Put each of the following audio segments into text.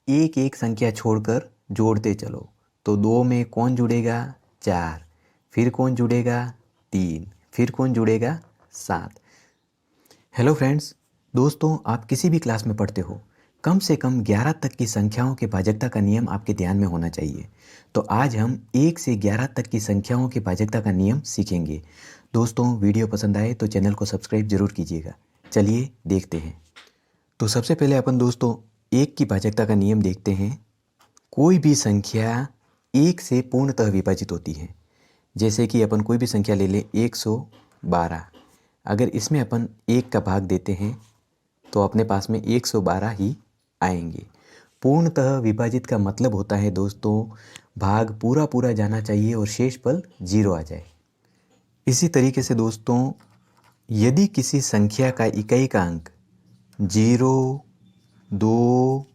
एक एक संख्या छोड़कर जोड़ते चलो। तो 2 में कौन जुड़ेगा? 4। फिर कौन जुड़ेगा? 3। फिर कौन जुड़ेगा? 7। हेलो फ्रेंड्स, दोस्तों आप किसी भी क्लास में पढ़ते हो, कम से कम 11 तक की संख्याओं के भाजकता का नियम आपके ध्यान में होना चाहिए। तो आज हम 1 से 11 तक की संख्याओं के भाजकता का नियम सीखेंगे। दोस्तों वीडियो पसंद आए तो चैनल को सब्सक्राइब जरूर कीजिएगा। चलिए देखते हैं। तो सबसे पहले अपन दोस्तों 1 की भाजकता का नियम देखते हैं। कोई भी संख्या 1 से पूर्णतः विभाजित होती है। जैसे कि अपन कोई भी संख्या ले लें 112। अगर इसमें अपन 1 का भाग देते हैं तो अपने पास में 112 ही आएंगे। पूर्णतः विभाजित का मतलब होता है दोस्तों, भाग पूरा पूरा जाना चाहिए और शेष पल 0 आ जाए। इसी तरीके से दोस्तों, यदि किसी संख्या का इकाई का अंक 0, 2,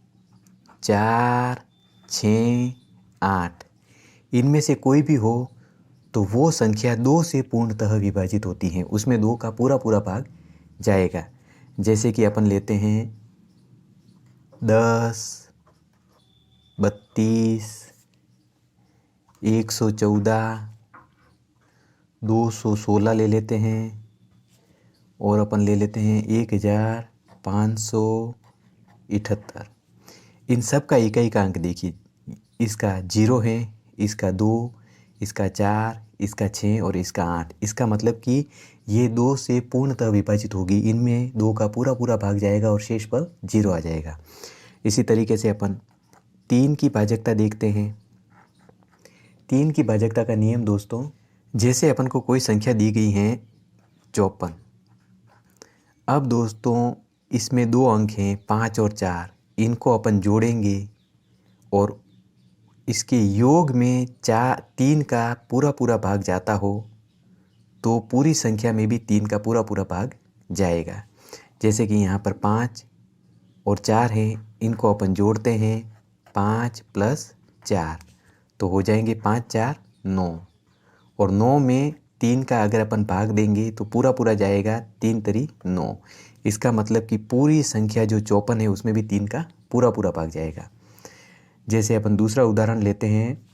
4, 6, 8 इनमें से कोई भी हो तो वो संख्या 2 से पूर्णतः विभाजित होती है। उसमें 2 का पूरा पूरा भाग जाएगा। जैसे कि अपन लेते हैं 10, 32, 114, 216 ले लेते हैं और अपन ले लेते हैं 1578। इन सब का इकाई का अंक देखिए, इसका 0 है, इसका 2, इसका 4, इसका 6 और इसका 8। इसका मतलब कि ये 2 से पूर्णतः विभाजित होगी। इनमें 2 का पूरा पूरा भाग जाएगा और शेष पर 0 आ जाएगा। इसी तरीके से अपन 3 की भाजकता देखते हैं। 3 की भाजकता का नियम दोस्तों, जैसे अपन को कोई संख्या दी गई है 54। अब दोस्तों इसमें 2 अंक हैं 5 और 4। इनको अपन जोड़ेंगे और इसके योग में 3 का पूरा पूरा भाग जाता हो तो पूरी संख्या में भी 3 का पूरा पूरा भाग जाएगा। जैसे कि यहाँ पर 5 और 4 हैं, इनको अपन जोड़ते हैं 5 + 4 तो हो जाएंगे 5 4 9 और 9 में 3 का अगर अपन भाग देंगे तो पूरा पूरा जाएगा 3 3 9। इसका मतलब कि पूरी संख्या जो 54 है उसमें भी 3 का पूरा पूरा भाग जाएगा। जैसे अपन दूसरा उदाहरण लेते हैं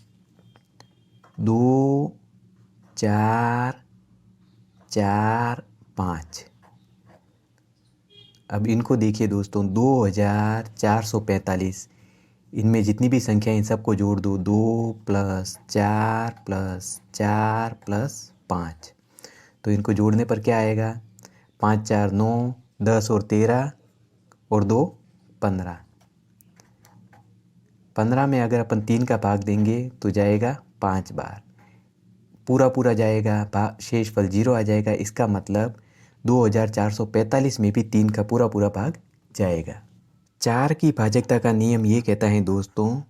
2 4 4 5। अब इनको देखिए दोस्तों 2445। इनमें जितनी भी संख्या इन सबको जोड़ दो, 2 + 4 + 4 + 5। तो इनको जोड़ने पर क्या आएगा? 5 4 9, 10 और 13 और 2 15। 15 में अगर अपन 3 का भाग देंगे तो जाएगा 5 बार, पूरा पूरा जाएगा, शेष फल 0 आ जाएगा। इसका मतलब 2445 में भी 3 का पूरा पूरा भाग जाएगा। 4 की भाजकता का नियम ये कहता है दोस्तों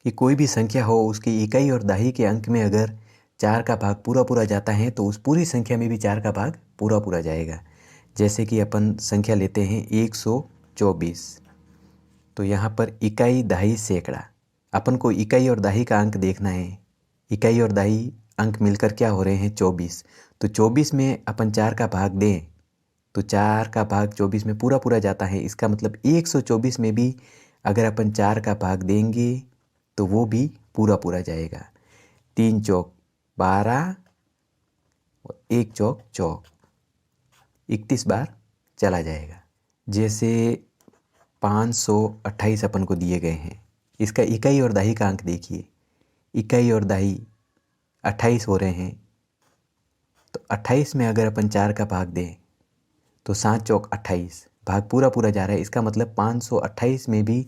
कि कोई भी संख्या हो उसकी इकाई और दहाई के अंक में अगर 4 का भाग पूरा पूरा जाता है तो उस पूरी संख्या में भी 4 का भाग पूरा पूरा जाएगा। जैसे कि अपन संख्या लेते हैं 124। तो यहाँ पर इकाई दहाई सैकड़ा, अपन को इकाई और दहाई का अंक देखना है। इकाई और दहाई अंक मिलकर क्या हो रहे हैं? 24। तो 24 में अपन 4 का भाग दें तो 4 का भाग 24 में पूरा पूरा जाता है। इसका मतलब 124 में भी अगर अपन 4 का भाग देंगे तो वो भी पूरा पूरा जाएगा। 3 चौक 12 और 1 चौक चौक, 31 बार चला जाएगा। जैसे 528 अपन को दिए गए हैं, इसका इकाई और दहाई का अंक देखिए। इकाई और दहाई 28 हो रहे हैं, तो 28 में अगर अपन 4 का भाग दें तो 7 चौक 28, भाग पूरा पूरा जा रहा है। इसका मतलब 528 में भी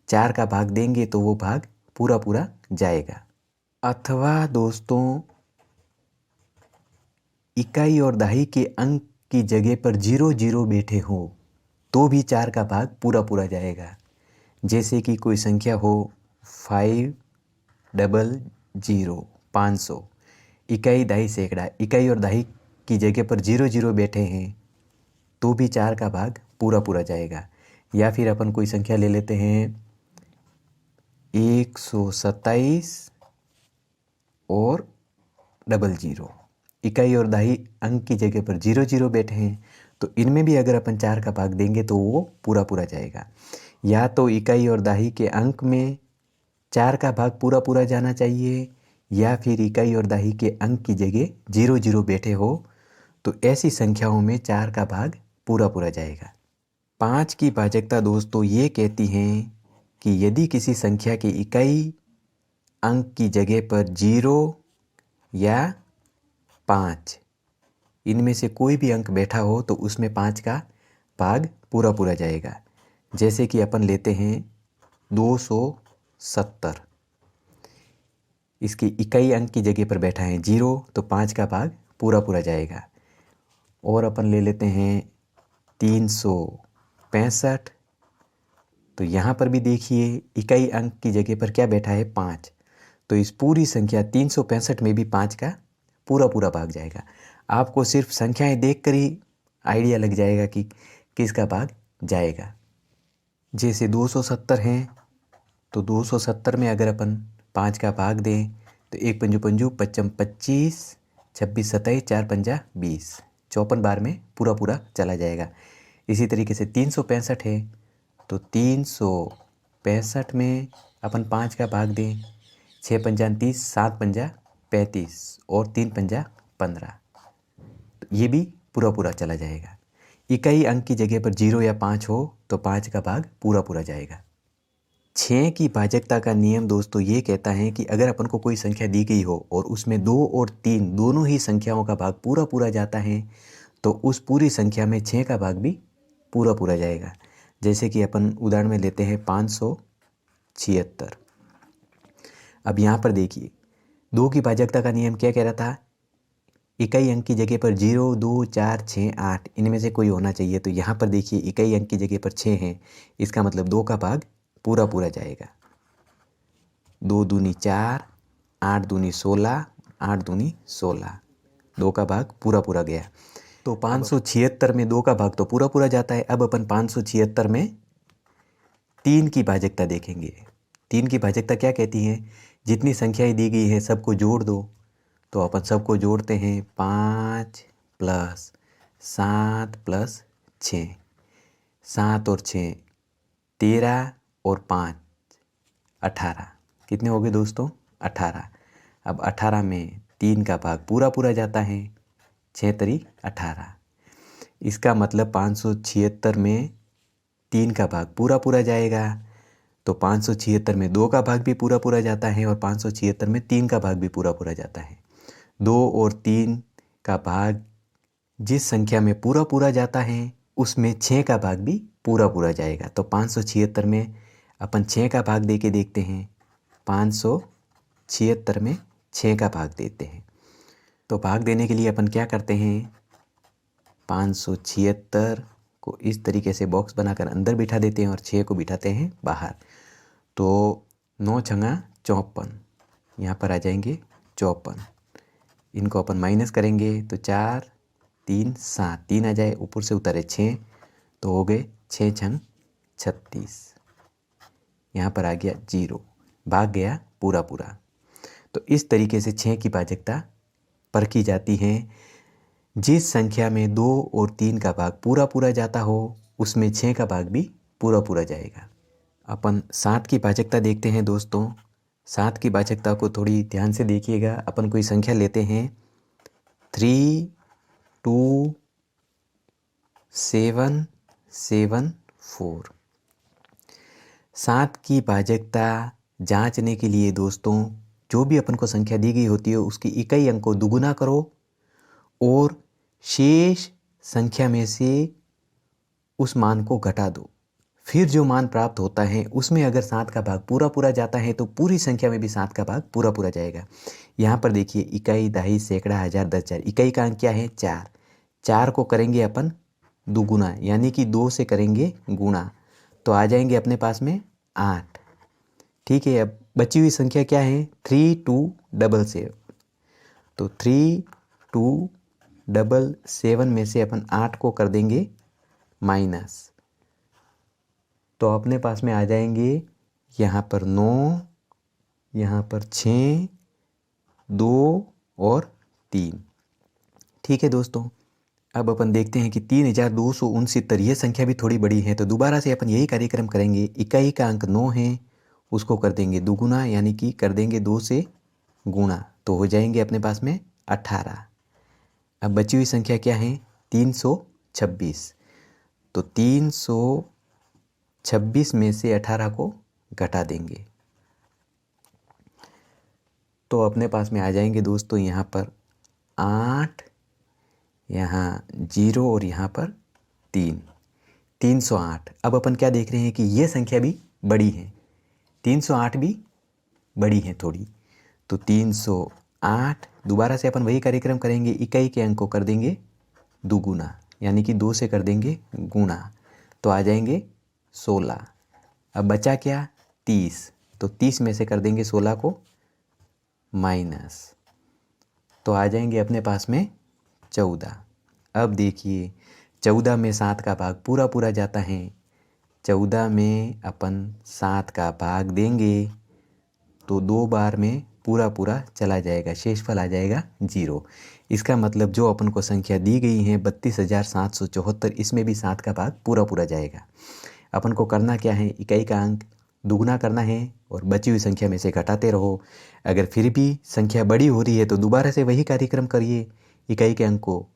4 का भाग देंगे तो वो भाग पूरा पूरा जाएगा। अथवा दोस्तों इकाई और दहाई के अंक की जगह पर 0 0 बैठे हो तो भी 4 का भाग पूरा पूरा जाएगा। जैसे कि कोई संख्या हो 500 500, इकाई दहाई सैकड़ा, इकाई और दहाई की जगह पर 0 0 बैठे हैं तो भी 4 का भाग पूरा पूरा जाएगा। या फिर अपन कोई संख्या ले लेते हैं 127 और 00, इकाई और दहाई अंक की जगह पर 0 0 बैठे हैं तो इनमें भी अगर अपन 4 का भाग देंगे तो वो पूरा पूरा जाएगा। या तो इकाई और दहाई के अंक में 4 का भाग पूरा पूरा जाना चाहिए, या फिर इकाई और दहाई के अंक की जगह 0 0 बैठे हो तो ऐसी संख्याओं में 4 का भाग पूरा पूरा जाएगा। 5 की भाजकता दोस्तों ये कहती हैं कि यदि किसी संख्या की इकाई अंक की जगह पर 0 या 5 इनमें से कोई भी अंक बैठा हो तो उसमें 5 का भाग पूरा पूरा जाएगा। जैसे कि अपन लेते हैं 270, इसकी इकाई अंक की जगह पर बैठा है 0 तो 5 का भाग पूरा पूरा जाएगा। और अपन ले लेते हैं 365, तो यहाँ पर भी देखिए इकाई अंक की जगह पर क्या बैठा है 5, तो इस पूरी संख्या 365 में भी 5 का पूरा पूरा भाग जाएगा। आपको सिर्फ संख्याएं देखकर ही आइडिया लग जाएगा कि किसका भाग जाएगा। जैसे 270 हैं तो 270 में अगर अपन 5 का भाग दें तो 1 पंजू पंजू 55 25, 26 27, 4 पंजा 20, 54 बार में पूरा पूरा चला जाएगा। इसी तरीके से 365 है तो 365 में अपन 5 का भाग दें, 6 पंजा 30, 7 पंजा 35 और 3 पंजा 15, तो ये भी पूरा पूरा चला जाएगा। इकाई अंक की जगह पर 0 या 5 हो तो 5 का भाग पूरा पूरा जाएगा। 6 की भाजकता का नियम दोस्तों ये कहता है कि अगर अपन को कोई संख्या दी गई हो और उसमें 2 और 3 दोनों ही संख्याओं का भाग पूरा पूरा जाता है तो उस पूरी संख्या में 6 का भाग भी पूरा पूरा जाएगा। जैसे कि अपन उदाहरण में लेते हैं 576। अब यहाँ पर देखिए 2 की भाजकता का नियम क्या कह रहा था, इकाई अंक की जगह पर 0 2 4 6 8 इनमें से कोई होना चाहिए। तो यहाँ पर देखिए इकाई अंक की जगह पर 6 है, इसका मतलब 2 का भाग पूरा पूरा जाएगा। 2 दूनी 4, 8 दूनी 16, 8 दूनी 16, 2 का भाग पूरा पूरा गया। तो 576 में 2 का भाग तो पूरा पूरा जाता है। अब अपन 576 में 3 की भाजकता देखेंगे। 3 की भाजकता क्या कहती है, जितनी संख्याएं दी गई हैं सबको जोड़ दो। तो अपन सबको जोड़ते हैं 5 + 7 + 6, 7 और 6 13 और 5 18, कितने हो गए दोस्तों 18। अब 18 में 3 का भाग पूरा पूरा जाता है, 6 3 18, इसका मतलब 576 में 3 का भाग पूरा पूरा जाएगा। तो 576 में 2 का भाग भी पूरा पूरा जाता है और 576 में 3 का भाग भी पूरा पूरा जाता है। 2 और 3 का भाग जिस संख्या में पूरा पूरा जाता है उसमें 6 का भाग भी पूरा पूरा जाएगा। तो 576 में अपन 6 का भाग दे के देखते हैं। 576 में 6 का भाग देते हैं। तो भाग देने के लिए अपन क्या करते हैं, 576 को इस तरीके से बॉक्स बनाकर अंदर बिठा देते हैं और 6 को बिठाते हैं बाहर। तो 9 छंगा 54, यहाँ पर आ जाएंगे 54। इनको अपन माइनस करेंगे तो 4 3 7, 3 आ जाए, ऊपर से उतारे 6 तो हो गए 6 छंग 36, यहाँ पर आ गया 0, भाग गया पूरा पूरा। तो इस तरीके से 6 की भाजकता परखी जाती है। जिस संख्या में 2 और 3 का भाग पूरा पूरा जाता हो उसमें 6 का भाग भी पूरा पूरा जाएगा। अपन 7 की भाजकता देखते हैं दोस्तों। 7 की भाजकता को थोड़ी ध्यान से देखिएगा। अपन कोई संख्या लेते हैं 3 2 7 7 4। 7 की भाजकता जांचने के लिए दोस्तों जो भी अपन को संख्या दी गई होती है उसकी इकाई अंक को दुगुना करो और शेष संख्या में से उस मान को घटा दो। फिर जो मान प्राप्त होता है उसमें अगर 7 का भाग पूरा पूरा जाता है तो पूरी संख्या में भी 7 का भाग पूरा पूरा जाएगा। यहाँ पर देखिए इकाई दहाई सैकड़ा हज़ार 10 1000, इकाई का अंक क्या है 4। 4 को करेंगे अपन दुगुना यानी कि 2 से करेंगे गुणा तो आ जाएंगे अपने पास में 8। ठीक है, अब बची हुई संख्या क्या है 3277। तो 3277 में से अपन 8 को कर देंगे माइनस, तो अपने पास में आ जाएंगे यहाँ पर 9, यहाँ पर 6, 2 और 3। ठीक है दोस्तों, अब अपन देखते हैं कि 3269 ये संख्या भी थोड़ी बड़ी है, तो दोबारा से अपन यही कार्यक्रम करेंगे। इकाई का अंक 9 है, उसको कर देंगे दुगुना, यानी कि कर देंगे 2 से गुणा, तो हो जाएंगे अपने पास में 18। अब बची हुई संख्या क्या है? 326। तो 326 में से 18 को घटा देंगे, तो अपने पास में आ जाएंगे दोस्तों यहाँ पर 8, यहाँ 0 और यहाँ पर 3, 308। अब अपन क्या देख रहे हैं कि ये संख्या भी बड़ी है, 308 भी बड़ी है थोड़ी, तो 308। दोबारा से अपन वही कार्यक्रम करेंगे, इकाई के अंक को कर देंगे दुगुना, यानी कि 2 से कर देंगे गुणा, तो आ जाएंगे 16। अब बचा क्या? 30, तो 30 में से कर देंगे 16 को माइनस, तो आ जाएंगे अपने पास में 14। अब देखिए 14 में 7 का भाग पूरा पूरा जाता है, 14 में अपन 7 का भाग देंगे तो 2 बार में पूरा पूरा चला जाएगा, शेषफल आ जाएगा 0। इसका मतलब जो अपन को संख्या दी गई है 32,774, इसमें भी 7 का भाग पूरा पूरा जाएगा। अपन को करना क्या है? इकाई का अंक दुगुना करना है और बची हुई संख्या में से घटाते रहो। अगर फिर भी संख्या बड़ी हो रही है तो दोबारा से वही कार्यक्रम करिए, इकाई के अंक को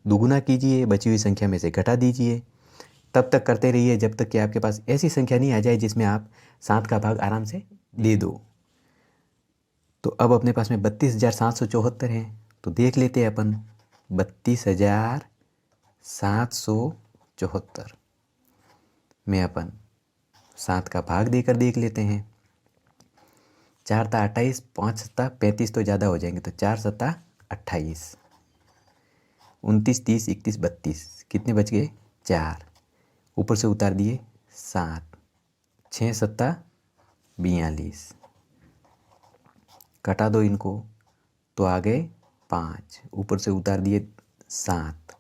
दुगुना कीजिए, बची हुई संख्या में से घटा दीजिए। तब तक करते रहिए जब तक कि आपके पास ऐसी संख्या नहीं आ जाए जिसमें आप 7 का भाग आराम से दे दो। तो अब अपने पास में 32,774 है, तो देख लेते हैं अपन 32,774 में अपन 7 का भाग देकर देख लेते हैं। 4 × 28, 5 × 35 तो ज़्यादा हो जाएंगे, तो 4 × 28, 29, 30, 31, 32, कितने बच गए? 4, ऊपर से उतार दिए 7, 6 × 7 42, कटा दो इनको तो आ गए 5, ऊपर से उतार दिए 7,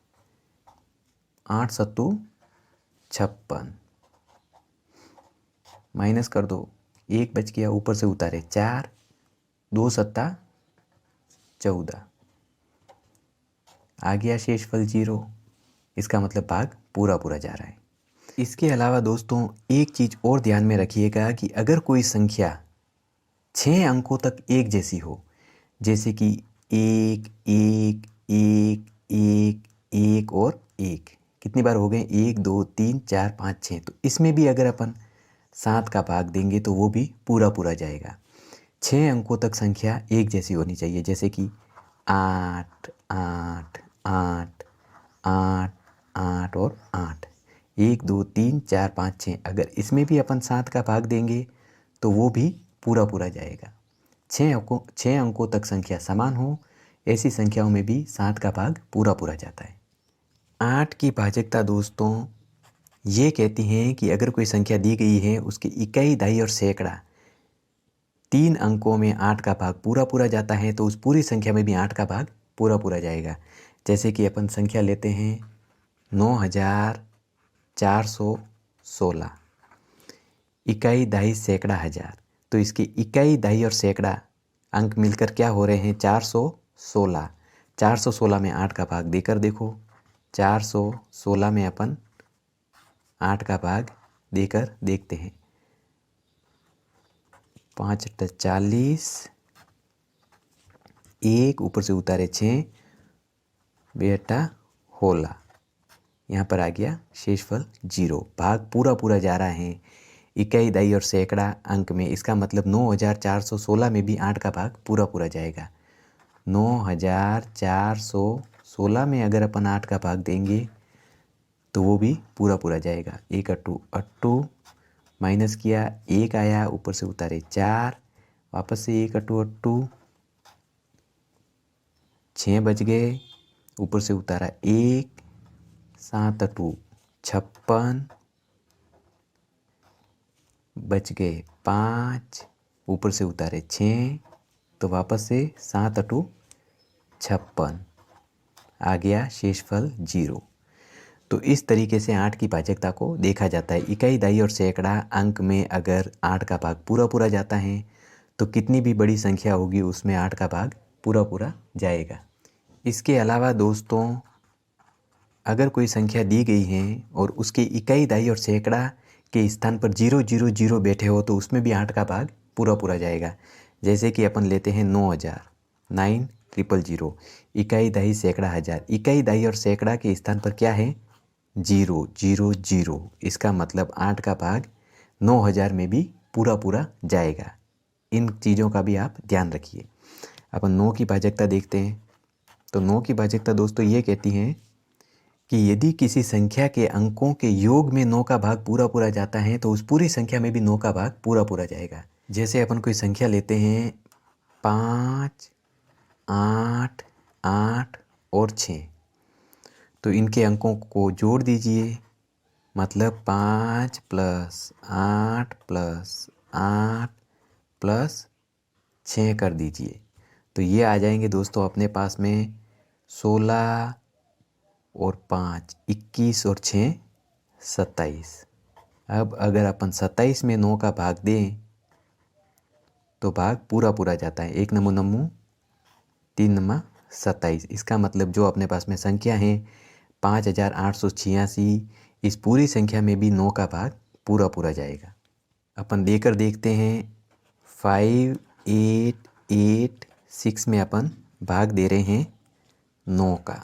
8 × 7 56, माइनस कर दो, 1 बच गया, ऊपर से उतारे 4, 2 × 7 14, आ गया शेषफल 0। इसका मतलब भाग पूरा पूरा जा रहा है। इसके अलावा दोस्तों एक चीज़ और ध्यान में रखिएगा कि अगर कोई संख्या 6 अंकों तक एक जैसी हो, जैसे कि 1 1 1 1 1 और 1, कितनी बार हो गए? 1 2 3 4 5 6, तो इसमें भी अगर अपन 7 का भाग देंगे तो वो भी पूरा पूरा जाएगा। 6 अंकों तक संख्या एक जैसी होनी चाहिए, जैसे कि 8 8 8 8 8 और 8, 1 2 3 4 5 6, अगर इसमें भी अपन 7 का भाग देंगे तो वो भी पूरा पूरा जाएगा। 6 अंकों तक संख्या समान हो, ऐसी संख्याओं में भी 7 का भाग पूरा पूरा जाता है। 8 की भाजकता दोस्तों ये कहती हैं कि अगर कोई संख्या दी गई है, उसकी इकाई, दहाई और सैकड़ा 3 अंकों में 8 का भाग पूरा पूरा जाता है, तो उस पूरी संख्या में भी 8 का भाग पूरा पूरा जाएगा। जैसे कि अपन संख्या लेते हैं 9,416, इकाई, दहाई, सैकड़ा, हज़ार, तो इसकी इकाई, दहाई और सैकड़ा अंक मिलकर क्या हो रहे हैं? 416। 416 में 8 का भाग देकर देखो, 416 में अपन 8 का भाग देकर देखते हैं। 5 × 40, 1 ऊपर से उतारे 6, बेटा होला, यहाँ पर आ गया शेषफल 0। भाग पूरा पूरा जा रहा है इकाई, दहाई और सैकड़ा अंक में। इसका मतलब 9,416 में भी 8 का भाग पूरा पूरा जाएगा। 9,416 में अगर अपन 8 का भाग देंगे तो वो भी पूरा पूरा जाएगा। 1 × 8 माइनस किया, 1 आया, ऊपर से उतारे 4, वापस से 1 × 8, 6 बच गए, ऊपर से उतारा 1, 7 × 8 56, बच गए 5, ऊपर से उतारे 6, तो वापस से 7 × 8 56, आ गया शेषफल 0। तो इस तरीके से 8 की भाजकता को देखा जाता है। इकाई, दहाई और सैकड़ा अंक में अगर 8 का भाग पूरा पूरा जाता है तो कितनी भी बड़ी संख्या होगी उसमें 8 का भाग पूरा पूरा जाएगा। इसके अलावा दोस्तों अगर कोई संख्या दी गई है और उसके इकाई, दहाई और सैकड़ा के स्थान पर 000 बैठे हो तो उसमें भी 8 का भाग पूरा पूरा जाएगा। जैसे कि अपन लेते हैं 9000, 9000, इकाई, दहाई, सैकड़ा, हज़ार। इकाई, दहाई और सैकड़ा के स्थान पर क्या है? 000। इसका मतलब 8 का भाग 9000 में भी पूरा पूरा जाएगा। इन चीज़ों का भी आप ध्यान रखिए। अपन 9 की भाजकता देखते हैं। तो 9 की भाजकता दोस्तों ये कहती है कि यदि किसी संख्या के अंकों के योग में 9 का भाग पूरा पूरा जाता है तो उस पूरी संख्या में भी 9 का भाग पूरा पूरा जाएगा। जैसे अपन कोई संख्या लेते हैं 5, 8, 8 और 6, तो इनके अंकों को जोड़ दीजिए। मतलब 5 + 8 + 8 + 6 कर दीजिए। तो ये आ जाएंगे दोस्तों अपने पास में 16 और 5 21 और 6 27। अब अगर अपन 27 में 9 का भाग दें तो भाग पूरा पूरा जाता है। 1 नमो नमो 3 नमा 27। इसका मतलब जो अपने पास में संख्या है 5886, इस पूरी संख्या में भी 9 का भाग पूरा पूरा जाएगा। अपन लेकर देखते हैं 5 8 8 6 में अपन भाग दे रहे हैं 9 का।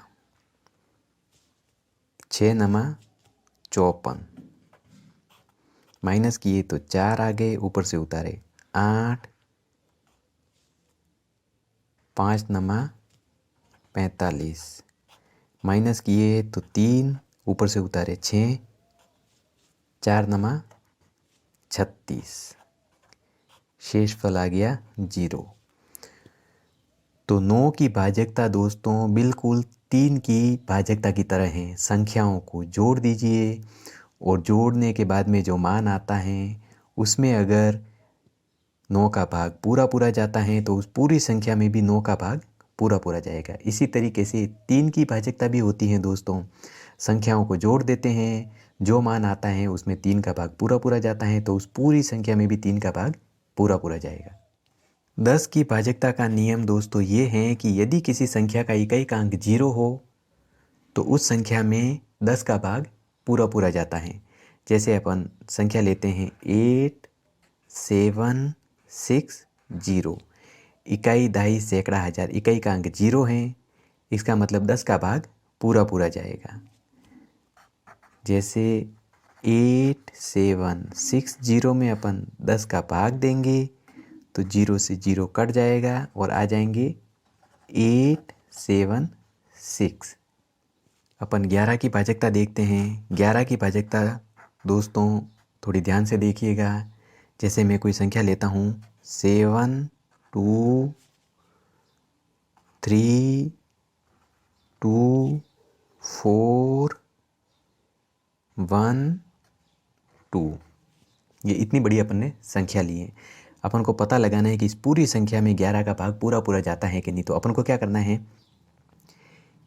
6 नमा 54, माइनस किए तो 4 आ गए, ऊपर से उतारे 8, 5 नमा 45, माइनस किए तो 3, ऊपर से उतारे 6, 4 नमा 36, शेषफल आ गया 0। तो 9 की भाजकता दोस्तों बिल्कुल 3 की भाजकता की तरह है। संख्याओं को जोड़ दीजिए और जोड़ने के बाद में जो मान आता है उसमें अगर 9 का भाग पूरा पूरा जाता है तो उस पूरी संख्या में भी 9 का भाग पूरा पूरा जाएगा। इसी तरीके से 3 की भाजकता भी होती है दोस्तों। संख्याओं को जोड़ देते हैं, जो मान आता है उसमें 3 का भाग पूरा पूरा जाता है तो उस पूरी संख्या में भी 3 का भाग पूरा पूरा जाएगा। 10 की भाजकता का नियम दोस्तों ये है कि यदि किसी संख्या का इकाई का अंक 0 हो तो उस संख्या में 10 का भाग पूरा पूरा जाता है। जैसे अपन संख्या लेते हैं 8 7 6 0, इकाई, दहाई, सैकड़ा, हज़ार। इकाई का अंक 0 है, इसका मतलब 10 का भाग पूरा पूरा जाएगा। जैसे 8 7 6 0 में अपन 10 का भाग देंगे तो 0 से 0 कट जाएगा और आ जाएंगे 8 7 6। अपन 11 की भाजकता देखते हैं। 11 की भाजकता दोस्तों थोड़ी ध्यान से देखिएगा। जैसे मैं कोई संख्या लेता हूँ 7 2 3 2 4 1 2, ये इतनी बड़ी अपन ने संख्या ली है। अपन को पता लगाना है कि इस पूरी संख्या में 11 का भाग पूरा पूरा जाता है कि नहीं। तो अपन को क्या करना है,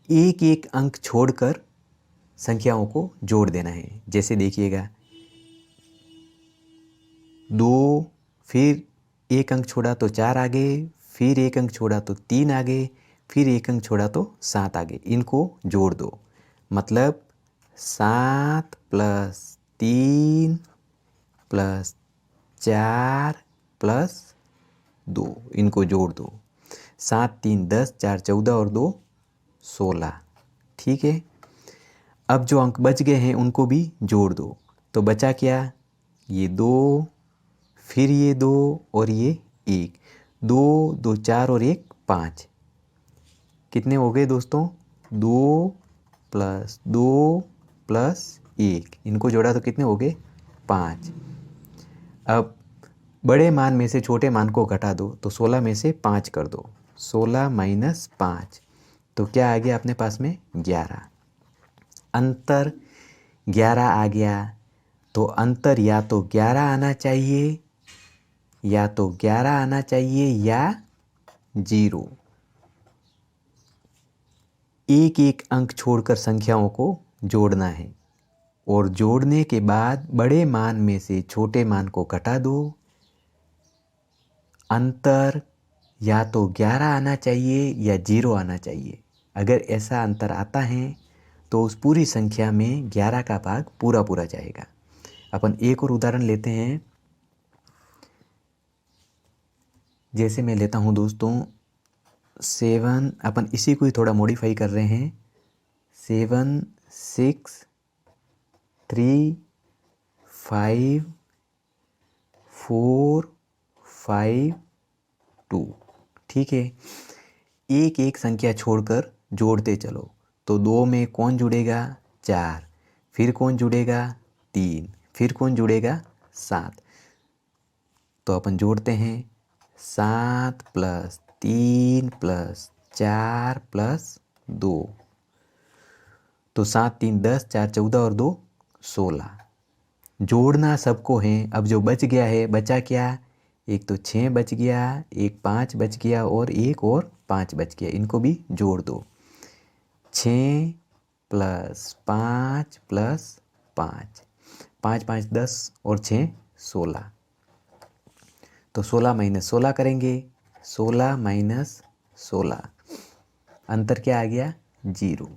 एक एक अंक छोड़कर संख्याओं को जोड़ देना है। जैसे देखिएगा 2, फिर एक अंक छोड़ा तो 4 आ गए, फिर एक अंक छोड़ा तो 3 आ गए, फिर एक अंक छोड़ा तो 7 आ गए। इनको जोड़ दो, मतलब 7 + 3 + 4 + 2, इनको जोड़ दो। 7 3 10, 4 14 और 2 16। ठीक है। अब जो अंक बच गए हैं उनको भी जोड़ दो। तो बचा क्या, ये 2, फिर ये 2 और ये 1। 2 2 4 और 1 5। कितने हो गए दोस्तों, 2 + 2 + 1, इनको जोड़ा तो कितने हो गए, 5। अब बड़े मान में से छोटे मान को घटा दो तो 16 में से 5 कर दो। 16 - 5 तो क्या आ गया अपने पास में, 11। अंतर 11 आ गया। तो अंतर या तो 11 आना चाहिए, या तो 11 आना चाहिए या 0। एक एक अंक छोड़कर संख्याओं को जोड़ना है और जोड़ने के बाद बड़े मान में से छोटे मान को घटा दो। अंतर या तो 11 आना चाहिए या 0 आना चाहिए। अगर ऐसा अंतर आता है तो उस पूरी संख्या में 11 का भाग पूरा पूरा जाएगा। अपन एक और उदाहरण लेते हैं। जैसे मैं लेता हूँ दोस्तों 7, अपन इसी को ही थोड़ा मॉडिफाई कर रहे हैं। 7 6 3 5 4 5 2। ठीक है, एक एक संख्या छोड़कर जोड़ते चलो। तो 2 में कौन जुड़ेगा? 4। फिर कौन जुड़ेगा? 3। फिर कौन जुड़ेगा? 7। तो अपन जोड़ते हैं 7 + 3 + 4 + 2। तो 7 3 10, 4 14 और 2 16। जोड़ना सबको है। अब जो बच गया है, बचा क्या? एक तो 6 बच गया, एक 5 बच गया और एक और 5 बच गया। इनको भी जोड़ दो। 6 + 5 + 5, 5 5 10 और 6 16। तो 16 - 16 करेंगे। 16 - 16, अंतर क्या आ गया? 0।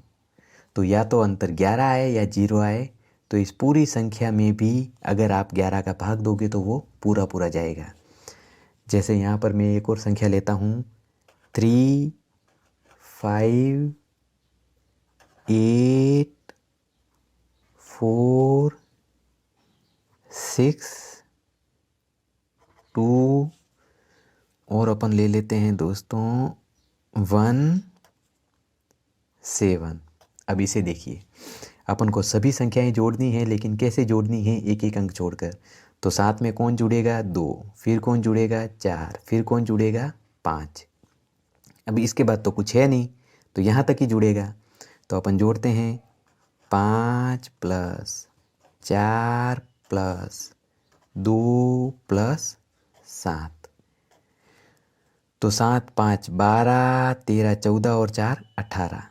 तो या तो अंतर 11 आए या 0 आए। तो इस पूरी संख्या में भी अगर आप 11 का भाग दोगे तो वो पूरा पूरा जाएगा। जैसे यहाँ पर मैं एक और संख्या लेता हूँ 3 5 8 4 6 2 और अपन ले लेते हैं दोस्तों 1 7। अब इसे देखिए, अपन को सभी संख्याएं जोड़नी है, लेकिन कैसे जोड़नी है? एक एक अंक जोड़कर। तो 7 में कौन जुड़ेगा? 2। फिर कौन जुड़ेगा? 4। फिर कौन जुड़ेगा? 5। अब इसके बाद तो कुछ है नहीं, तो यहाँ तक ही जुड़ेगा। तो अपन जोड़ते हैं 5 + 4 + 2 + 7। तो 7 5 12 13 14 और 4 18।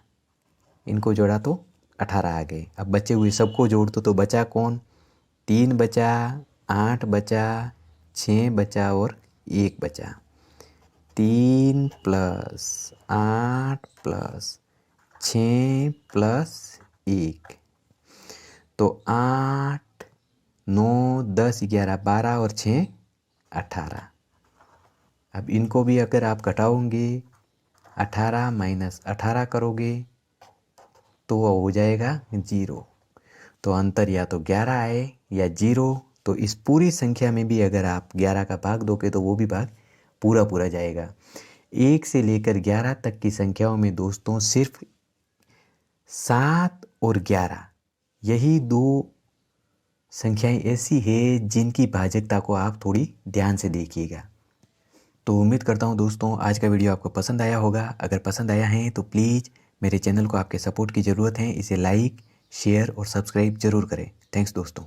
इनको जोड़ा तो 18 आ गए। अब बचे हुए सबको जोड़ दो तो बचा कौन? 3 बचा, 8 बचा, 6 बचा और 1 बचा। 3 + 8 + 6 + 1। तो 8 9 10 11 12 और 6 18। अब इनको भी अगर आप घटाओगे, 18 - 18 करोगे तो वो हो जाएगा 0। तो अंतर या तो 11 आए या 0। तो इस पूरी संख्या में भी अगर आप 11 का भाग दोगे तो वो भी भाग पूरा पूरा जाएगा। 1 से लेकर 11 तक की संख्याओं में दोस्तों सिर्फ 7 और 11, यही दो संख्याएं ऐसी है जिनकी भाजकता को आप थोड़ी ध्यान से देखिएगा। तो उम्मीद करता हूँ दोस्तों आज का वीडियो आपको पसंद आया होगा। अगर पसंद आया है तो प्लीज़ मेरे चैनल को आपके सपोर्ट की ज़रूरत है। इसे लाइक, शेयर और सब्सक्राइब ज़रूर करें। थैंक्स दोस्तों।